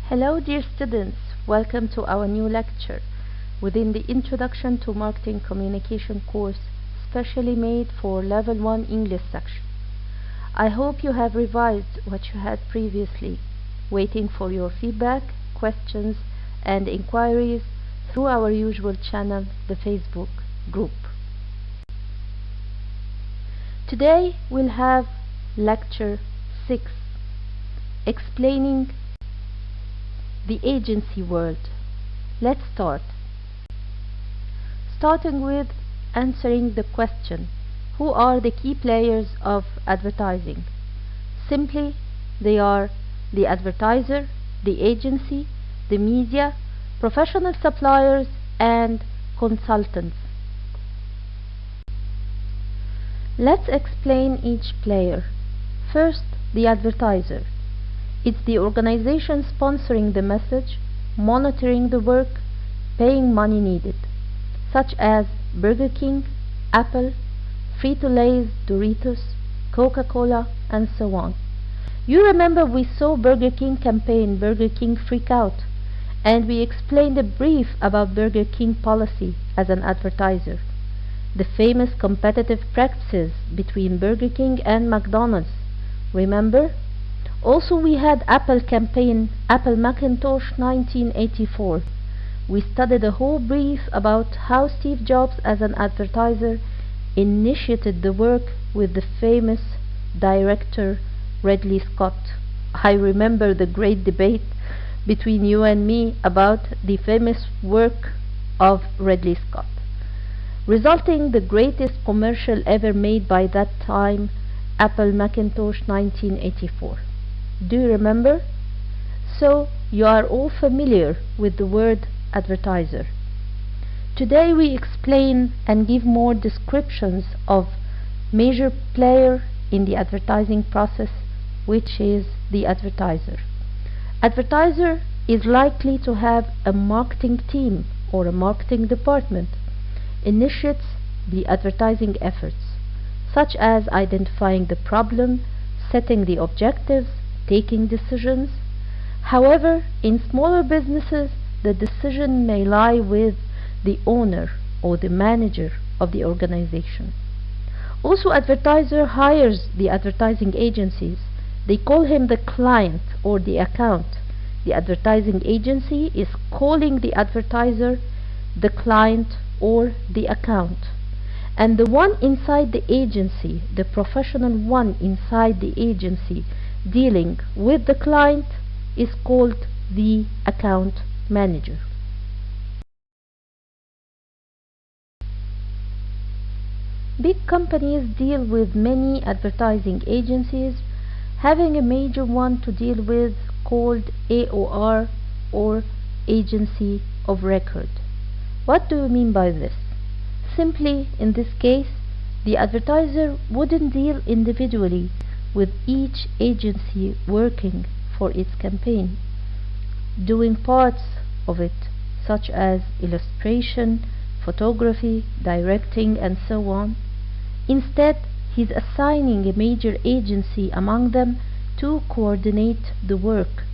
Hello dear students, welcome to our new lecture within the Introduction to Marketing Communication course specially made for Level 1 English section. I hope you have revised what you had previously, waiting for your feedback, questions and inquiries through our usual channel, the Facebook group. Today we'll have Lecture 6, explaining the agency world. Let's start. Starting with answering the question, who are the key players of advertising? Simply, they are the advertiser, the agency, the media, professional suppliers, and consultants. Let's explain each player. First, the advertiser. It's the organization sponsoring the message, monitoring the work, paying money needed, such as Burger King, Apple, Frito-Lay's, Doritos, Coca-Cola, and so on. You remember we saw Burger King campaign Burger King Freak Out, and we explained a brief about Burger King policy as an advertiser, the famous competitive practices between Burger King and McDonald's. Remember? Also, we had Apple campaign Apple Macintosh 1984. We studied a whole brief about how Steve Jobs as an advertiser initiated the work with the famous director Ridley Scott. I remember the great debate between you and me about the famous work of Ridley Scott, resulting the greatest commercial ever made by that time, Apple Macintosh 1984. Do you remember? So you are all familiar with the word advertiser. Today we explain and give more descriptions of major player in the advertising process, which is the advertiser. Advertiser is likely to have a marketing team or a marketing department, initiates the advertising efforts, such as identifying the problem, setting the objectives, taking decisions. However, in smaller businesses, the decision may lie with the owner or the manager of the organization. Also, advertiser hires the advertising agencies. They call him the client or the account. The advertising agency is calling the advertiser the client or the account. And the one inside the agency, the professional one inside the agency dealing with the client, is called the account manager. Big companies deal with many advertising agencies, having a major one to deal with called AOR or Agency of Record. What do you mean by this? Simply, in this case, the advertiser wouldn't deal individually with each agency working for its campaign, doing parts of it, such as illustration, photography, directing, and so on. Instead, he's assigning a major agency among them to coordinate the work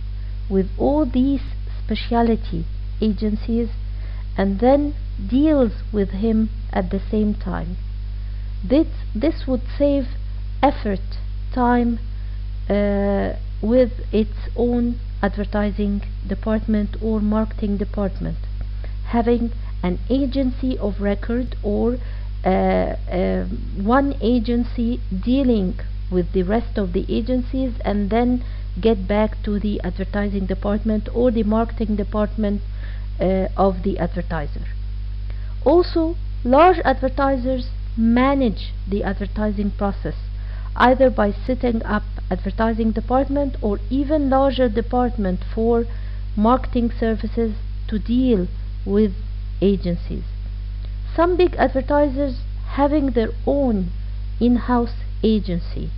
with all these specialty agencies and then deals with him at the same time. This would save effort, time with its own advertising department or marketing department, having an agency of record or one agency dealing with the rest of the agencies and then get back to the advertising department or the marketing department of the advertiser. Also, large advertisers manage the advertising process, either by setting up advertising department or even larger department for marketing services to deal with agencies. Some big advertisers having their own in-house agency.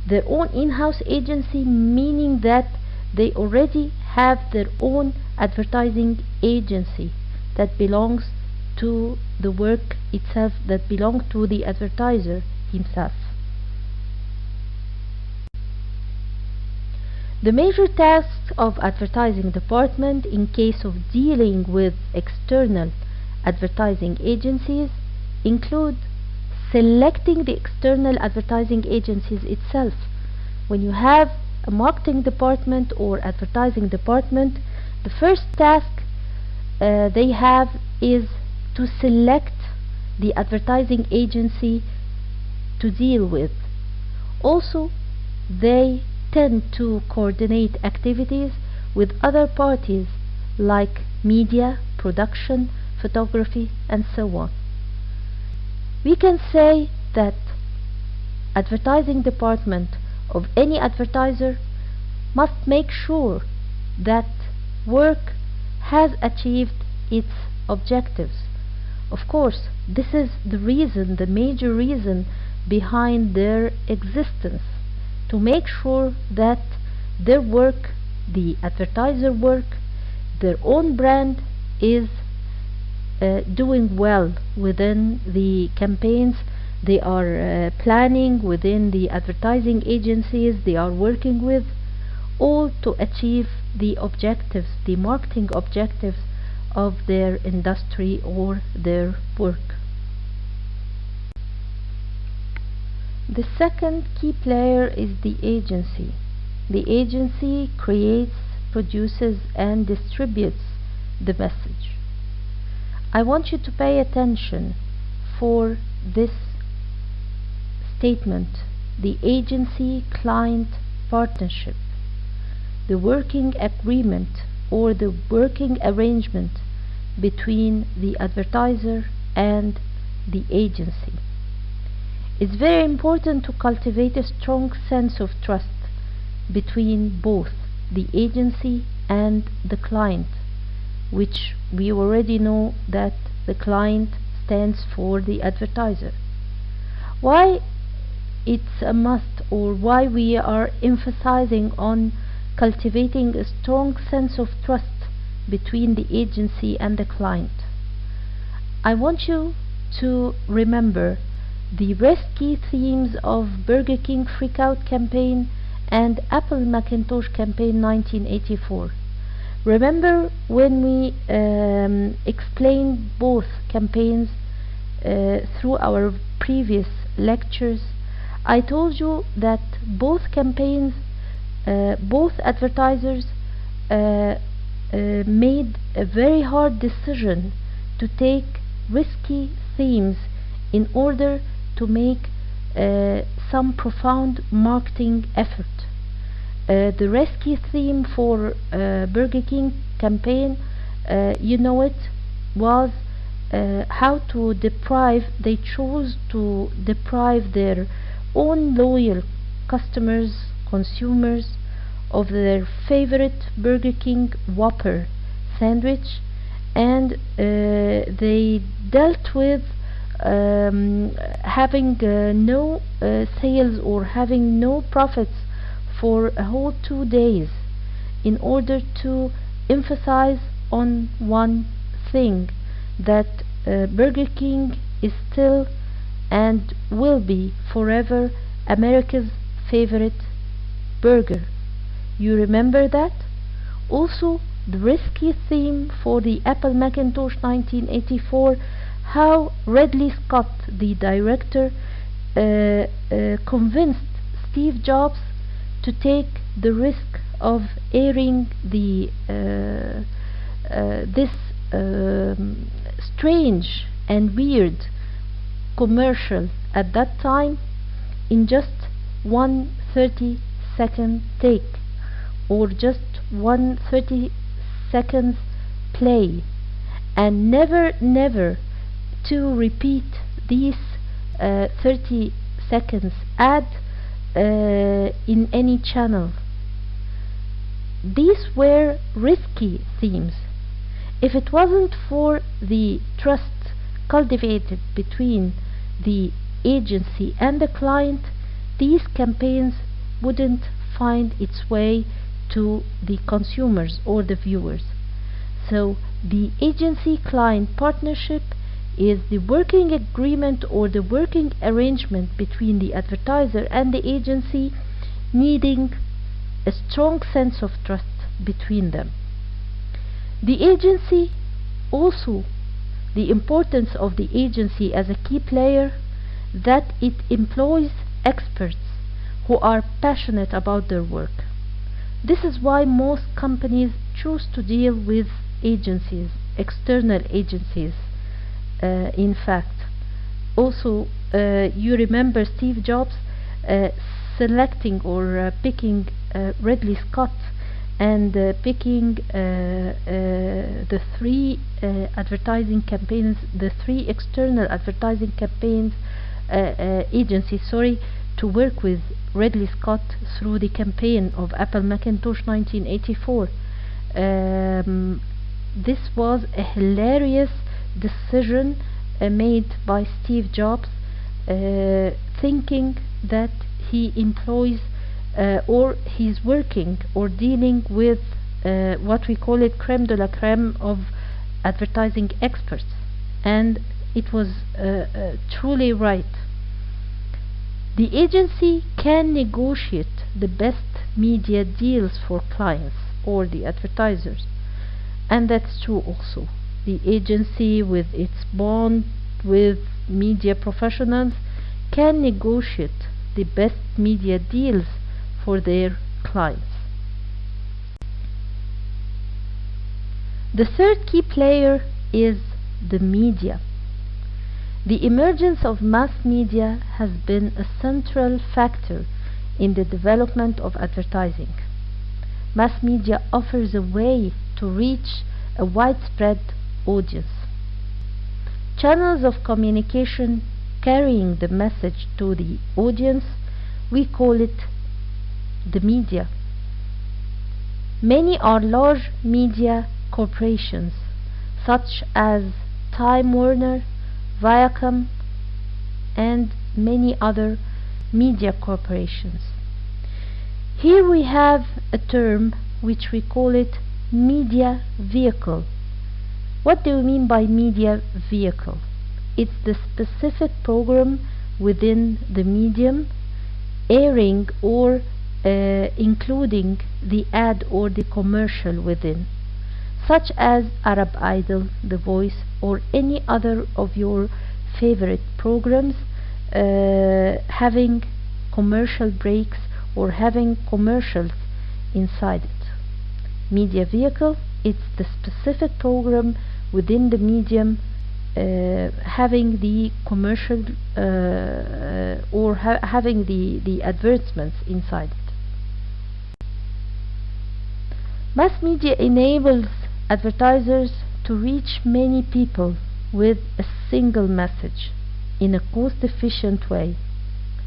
Their own in-house agency meaning that they already have their own advertising agency that belongs to the work itself, that belongs to the advertiser himself. The major tasks of advertising department in case of dealing with external advertising agencies include selecting the external advertising agencies itself. When you have a marketing department or advertising department, the first task they have is to select the advertising agency to deal with. Also, they tend to coordinate activities with other parties like media, production, photography, and so on. We can say that advertising department of any advertiser must make sure that work has achieved its objectives. Of course, this is the major reason behind their existence, to make sure that their work, the advertiser work, their own brand is doing well within the campaigns they are planning, within the advertising agencies they are working with, all to achieve the objectives, the marketing objectives of their industry or their work. The second key player is the agency. The agency creates, produces, and distributes the message. I want you to pay attention for this statement, the agency-client partnership, the working agreement or the working arrangement between the advertiser and the agency. It's very important to cultivate a strong sense of trust between both the agency and the client, which we already know that the client stands for the advertiser. Why it's a must, or why we are emphasizing on cultivating a strong sense of trust between the agency and the client? I want you to remember the risky themes of Burger King Freakout campaign and Apple Macintosh campaign 1984. Remember when we explained both campaigns through our previous lectures, I told you that both campaigns, both advertisers made a very hard decision to take risky themes in order to make some profound marketing effort. The risky theme for Burger King campaign, you know it, was how to deprive, they chose to deprive their own loyal customers, consumers, of their favorite Burger King Whopper sandwich, and they dealt with having no sales or having no profits for a whole 2 days in order to emphasize on one thing, that Burger King is still and will be forever America's favorite burger. You remember that? Also, the risky theme for the Apple Macintosh 1984, how Ridley Scott, the director, convinced Steve Jobs to take the risk of airing the this strange and weird commercial at that time in just 1/32 take, or just 1/30 seconds play, and never to repeat these 30 seconds ad in any channel. These were risky themes. If it wasn't for the trust cultivated between the agency and the client, these campaigns wouldn't find its way to the consumers or the viewers. So the agency-client partnership is the working agreement or the working arrangement between the advertiser and the agency, needing a strong sense of trust between them. The agency also, the importance of the agency as a key player, that it employs experts who are passionate about their work. This is why most companies choose to deal with agencies, external agencies. In fact, also you remember Steve Jobs selecting or picking Ridley Scott and picking the three advertising campaigns, the three external advertising campaigns agencies, to work with Ridley Scott through the campaign of Apple Macintosh 1984. This was a hilarious decision made by Steve Jobs, thinking that he employs or he's working or dealing with what we call it creme de la creme of advertising experts, and it was truly right. The agency can negotiate the best media deals for clients or the advertisers, and that's true also. The agency, with its bond with media professionals, can negotiate the best media deals for their clients. The third key player is the media. The emergence of mass media has been a central factor in the development of advertising. Mass media offers a way to reach a widespread audience. Channels of communication carrying the message to the audience, we call it the media. Many are large media corporations such as Time Warner, Viacom, and many other media corporations. Here we have a term which we call it media vehicle. What do you mean by media vehicle? It's the specific program within the medium airing or including the ad or the commercial within, such as Arab Idol, The Voice, or any other of your favorite programs having commercial breaks or having commercials inside it. Media vehicle, it's the specific program within the medium having the commercial or having the advertisements inside it. Mass media enables advertisers to reach many people with a single message in a cost-efficient way.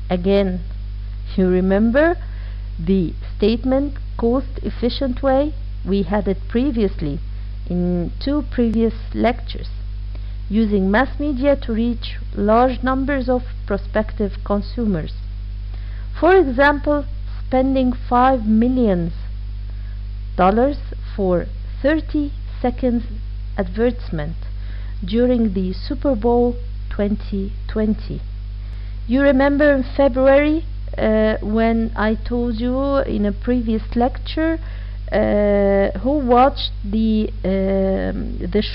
Again, you remember the statement cost-efficient way? We had it previously in 2 previous lectures. Using mass media to reach large numbers of prospective consumers. For example, spending $5 million for 30 seconds advertisement during the Super Bowl 2020. You remember in February when I told you in a previous lecture who watched the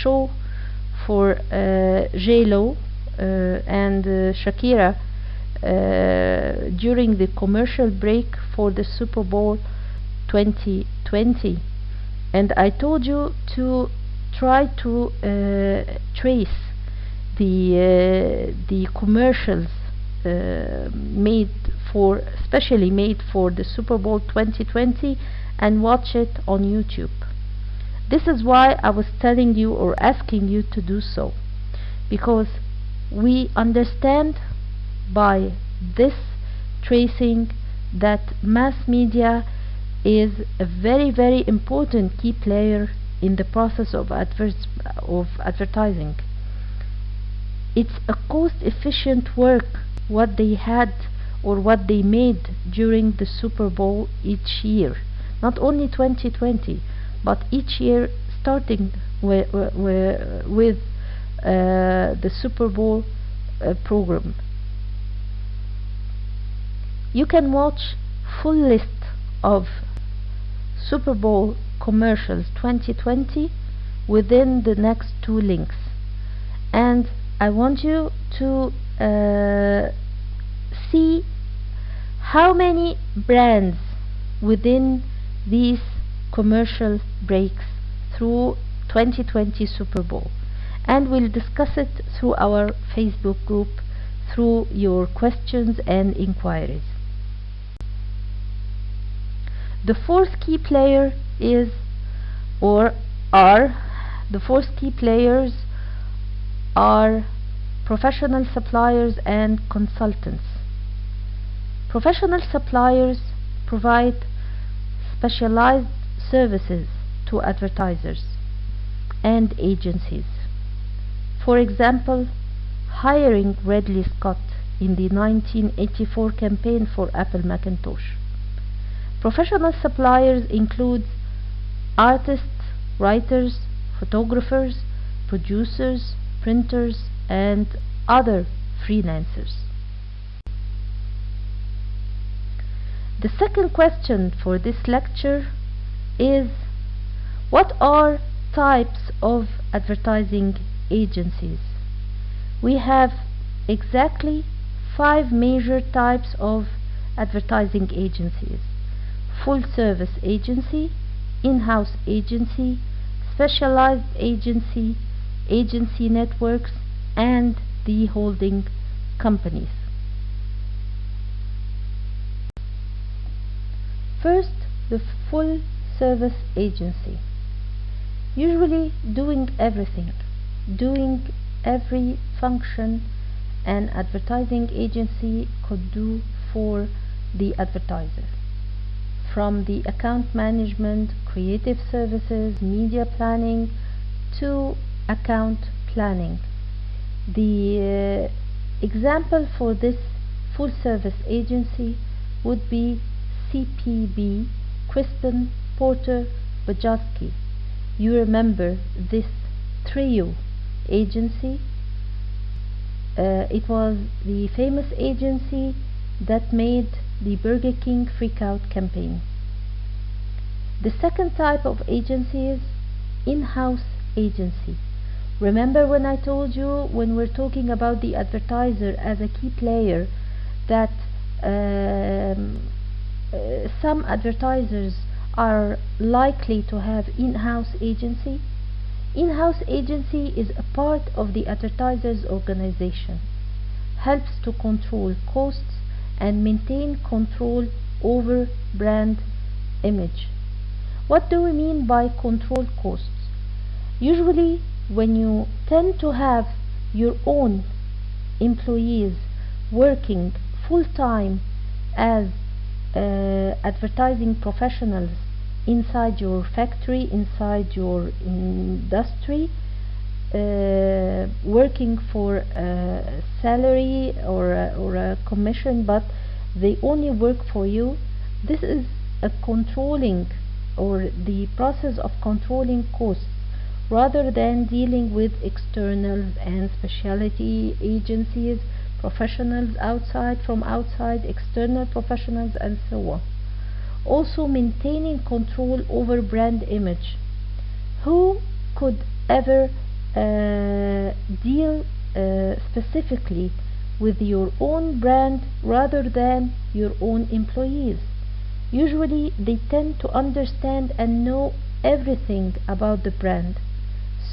show for J-Lo and Shakira during the commercial break for the Super Bowl 2020, and I told you to try to trace the commercials especially made for the Super Bowl 2020 and watch it on YouTube. This is why I was telling you or asking you to do so, because we understand by this tracing that mass media is a very, very important key player in the process of advertising. It's a cost-efficient work what they had or what they made during the Super Bowl each year, not only 2020, but each year starting with the Super Bowl program. You can watch full list of Super Bowl commercials 2020 within the next two links, and I want you to see how many brands within these commercial breaks through 2020 Super Bowl, and we'll discuss it through our Facebook group through your questions and inquiries. The fourth key player is the fourth key players are professional suppliers and consultants. Professional suppliers provide specialized services to advertisers and agencies. For example, hiring Ridley Scott in the 1984 campaign for Apple Macintosh. Professional suppliers include artists, writers, photographers, producers, printers, and other freelancers. The second question for this lecture is: what are types of advertising agencies? We have exactly 5 major types of advertising agencies: full-service agency, in-house agency, specialized agency, agency networks, and the holding companies. First, the full-service agency. Usually doing everything, doing every function an advertising agency could do for the advertiser, from the account management, creative services, media planning, to account planning. The example for this full service agency would be CPB, Crispin, Porter, Bajowski. You remember this trio agency? It was the famous agency that made the Burger King Freakout campaign. The second type of agency is in-house agency. Remember when I told you, when we're talking about the advertiser as a key player, that some advertisers are likely to have in-house agency? In-house agency is a part of the advertiser's organization, helps to control costs and maintain control over brand image. What do we mean by control costs? Usually when you tend to have your own employees working full-time as advertising professionals inside your factory, inside your industry, working for a salary or a commission, but they only work for you, this is a controlling, or the process of controlling costs, rather than dealing with externals and specialty agencies, professionals from outside, external professionals, and so on. Also maintaining control over brand image. Who could ever deal specifically with your own brand rather than your own employees? Usually they tend to understand and know everything about the brand,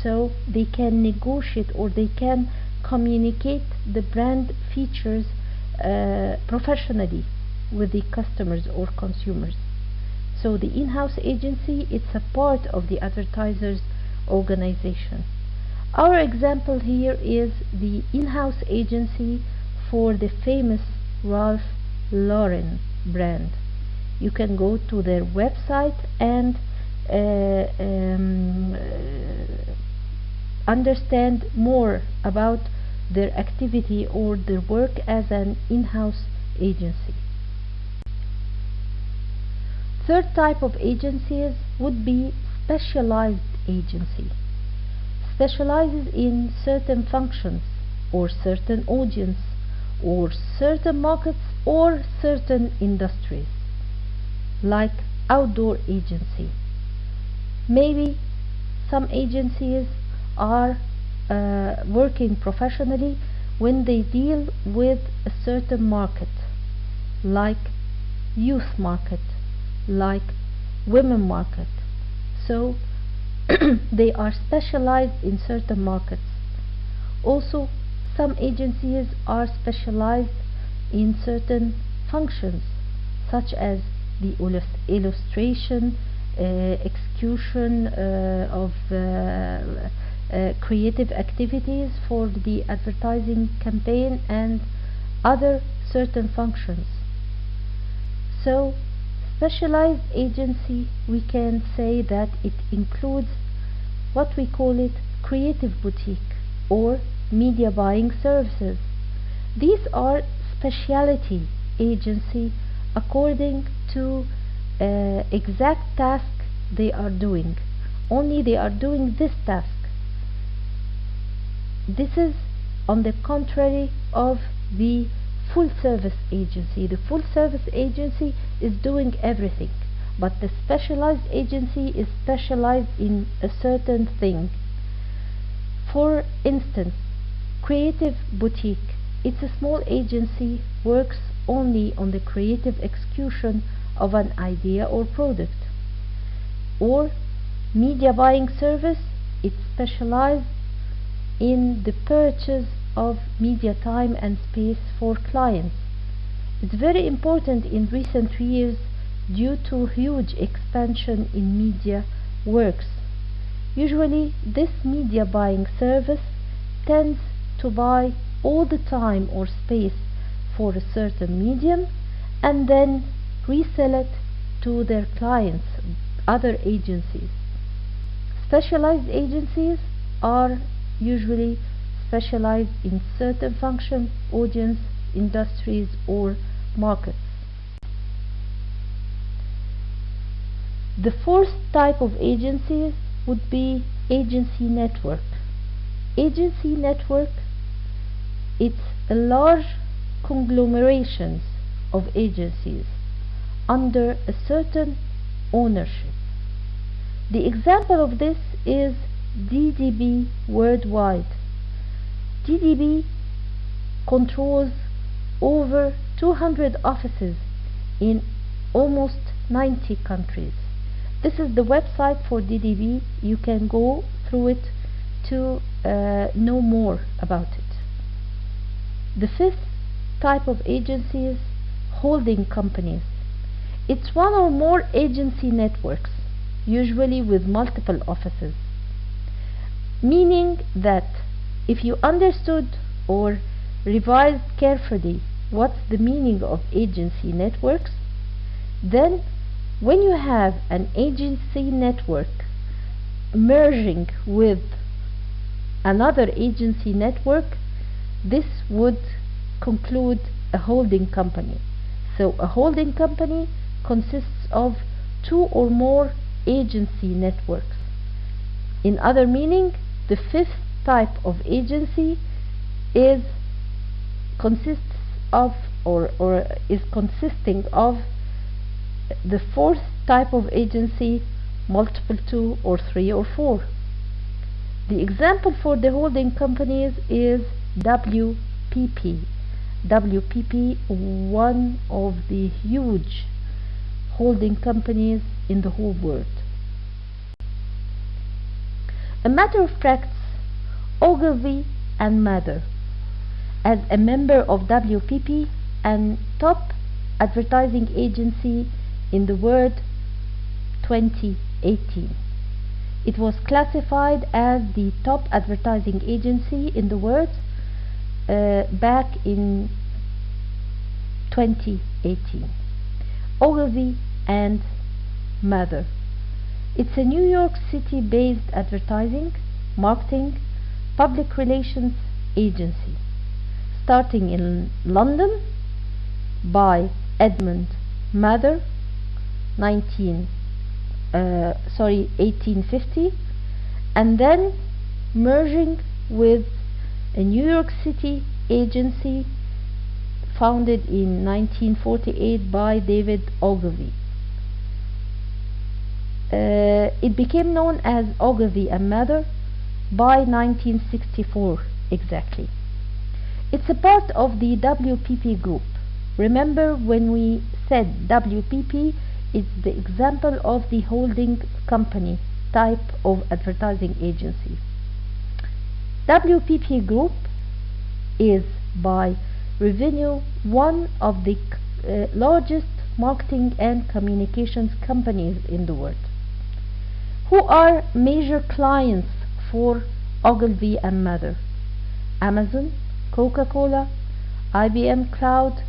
so they can negotiate or they can communicate the brand features professionally with the customers or consumers. So the in-house agency, it's a part of the advertiser's organization. Our example here is the in-house agency for the famous Ralph Lauren brand. You can go to their website and understand more about their activity or their work as an in-house agency. Third type of agencies would be specialized agency. Specializes in certain functions or certain audience or certain markets or certain industries, like outdoor agency. Maybe some agencies are working professionally when they deal with a certain market, like youth market, like women market. So they are specialized in certain markets. Also, some agencies are specialized in certain functions, such as the illustration, execution of creative activities for the advertising campaign, and other certain functions. So, specialized agency, we can say that it includes what we call it creative boutique or media buying services. These are specialty agency according to exact task they are doing. Only they are doing this task. This is on the contrary of the full service agency. The full service agency is doing everything, but the specialized agency is specialized in a certain thing. For instance, creative boutique. It's a small agency, works only on the creative execution of an idea or product. Or media buying service, it's specialized in the purchase of media time and space for clients. It's very important in recent years due to huge expansion in media works. Usually this media buying service tends to buy all the time or space for a certain medium and then resell it to their clients, other agencies. Specialized agencies are usually specialized in certain function, audience, industries or markets. The fourth type of agencies would be agency network. Agency network, it's a large conglomerations of agencies under a certain ownership. The example of this is DDB Worldwide. DDB controls over 200 offices in almost 90 countries. This is the website for DDB. You can go through it to know more about it. The fifth type of agency is holding companies. It's one or more agency networks, usually with multiple offices. Meaning that if you understood or revised carefully what's the meaning of agency networks, then when you have an agency network merging with another agency network, this would conclude a holding company. So a holding company consists of two or more agency networks. In other meaning, the fifth type of agency is consisting of the fourth type of agency multiple 2 or 3 or 4. The example for the holding companies is WPP. WPP, one of the huge holding companies in the whole world. A matter of practice, Ogilvy and Mather, as a member of WPP and top advertising agency in the world 2018. It was classified as the top advertising agency in the world back in 2018. Ogilvy and Mather. It's a New York City based advertising, marketing, public relations agency starting in London by Edmund Mather 1850, and then merging with a New York City agency founded in 1948 by David Ogilvy. It became known as Ogilvy and Mather by 1964 exactly. It's a part of the WPP group. Remember when we said WPP is the example of the holding company type of advertising agency. WPP group is by revenue one of the largest marketing and communications companies in the world. Who are major clients for Ogilvy and Mather? Amazon, Coca-Cola, IBM Cloud,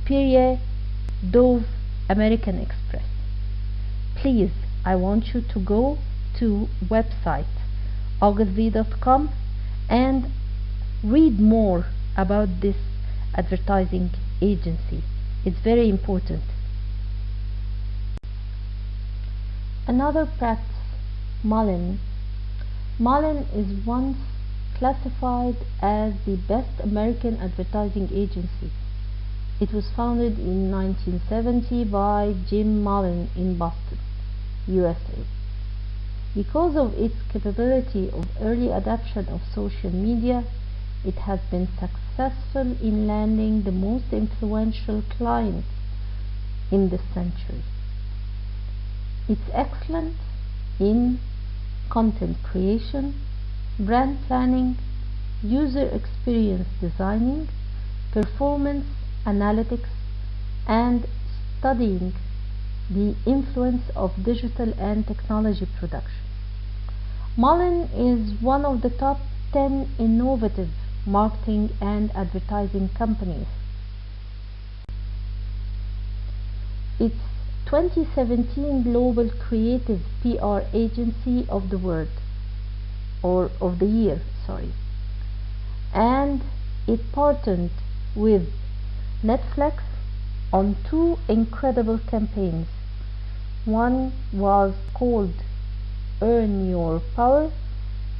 Perrier, Dove, American Express. Please, I want you to go to website ogilvy.com and read more about this advertising agency. It's very important. Another practice, Mullen. Mullen is once classified as the best American advertising agency. It was founded in 1970 by Jim Mullen in Boston, USA. Because of its capability of early adoption of social media, it has been successful in landing the most influential clients in this century. It's excellent in content creation, brand planning, user experience designing, performance analytics, and studying the influence of digital and technology production. Mullen is one of the top 10 innovative marketing and advertising companies. It's 2017 Global Creative PR Agency of the World, or of the Year, and it partnered with Netflix on two incredible campaigns. One was called Earn Your Power,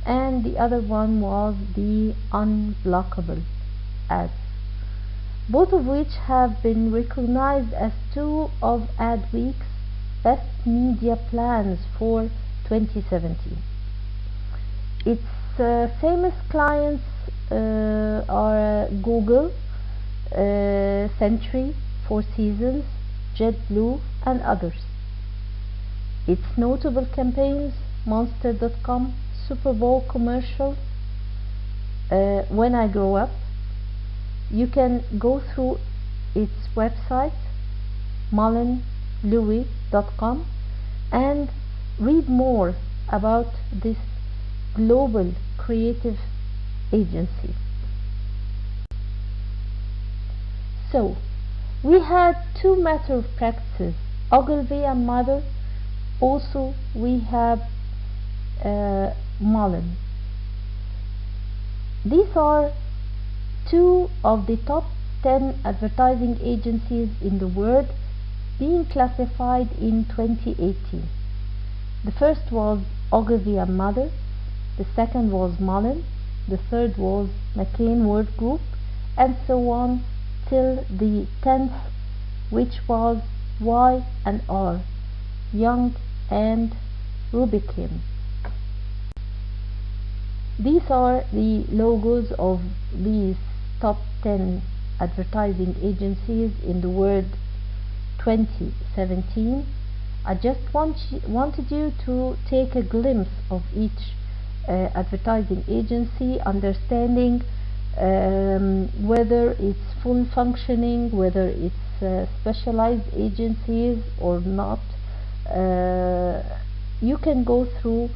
and the other one was the Unblockable ads, both of which have been recognized as two of Adweek's best media plans for 2017. Its famous clients are Google, Century, Four Seasons, JetBlue, and others. Its notable campaigns: Monster.com, Super Bowl commercial, When I Grow Up. You can go through its website mullenlouis.com and read more about this global creative agency. So, we had two matter of practices, Ogilvy and Mather. Also, we have Mullen. These are two of the top 10 advertising agencies in the world being classified in 2018. The first was Ogilvy and Mather, the second was Mullen, the third was McCain World Group, and so on till the 10th, which was Y&R, Young and Rubicam. These are the logos of these top 10 advertising agencies in the world 2017. I just wanted you to take a glimpse of each advertising agency, understanding whether it's full functioning, whether it's specialized agencies or not. You can go through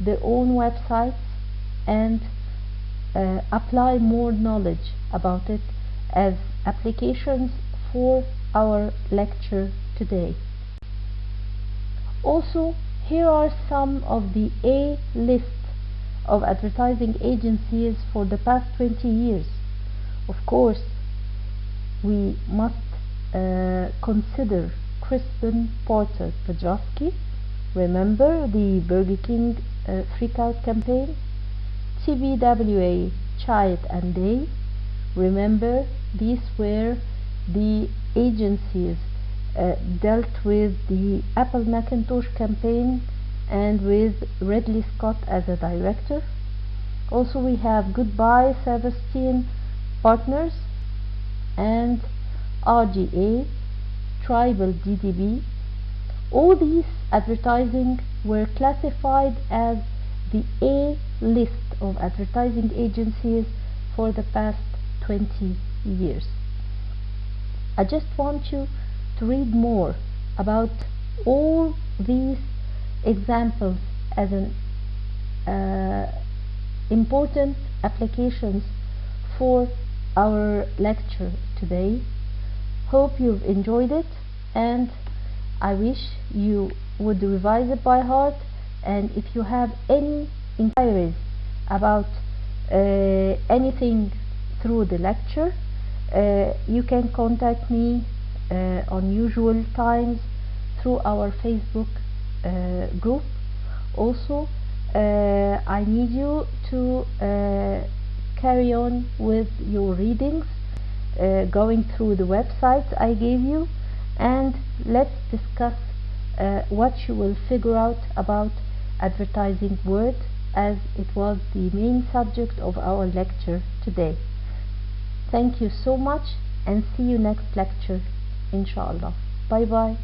their own websites and apply more knowledge about it as applications for our lecture today. Also, here are some of the A list of advertising agencies for the past 20 years. Of course, we must consider Crispin Porter Pedrosky. Remember the Burger King freakout campaign? TBWA, Chiat and Day. Remember, these were the agencies dealt with the Apple Macintosh campaign and with Ridley Scott as a director. Also we have Goodbye Sebastian Partners and RGA, Tribal DDB. All these advertising were classified as the A list of advertising agencies for the past 20 years. I just want you to read more about all these examples as an important applications for our lecture today. Hope you've enjoyed it, and I wish you would revise it by heart. And if you have any inquiries about anything through the lecture, you can contact me on usual times through our Facebook group. Also, I need you to carry on with your readings, going through the websites I gave you, and let's discuss what you will figure out about advertising word, as it was the main subject of our lecture today. Thank you so much, and see you next lecture, inshallah. Bye bye.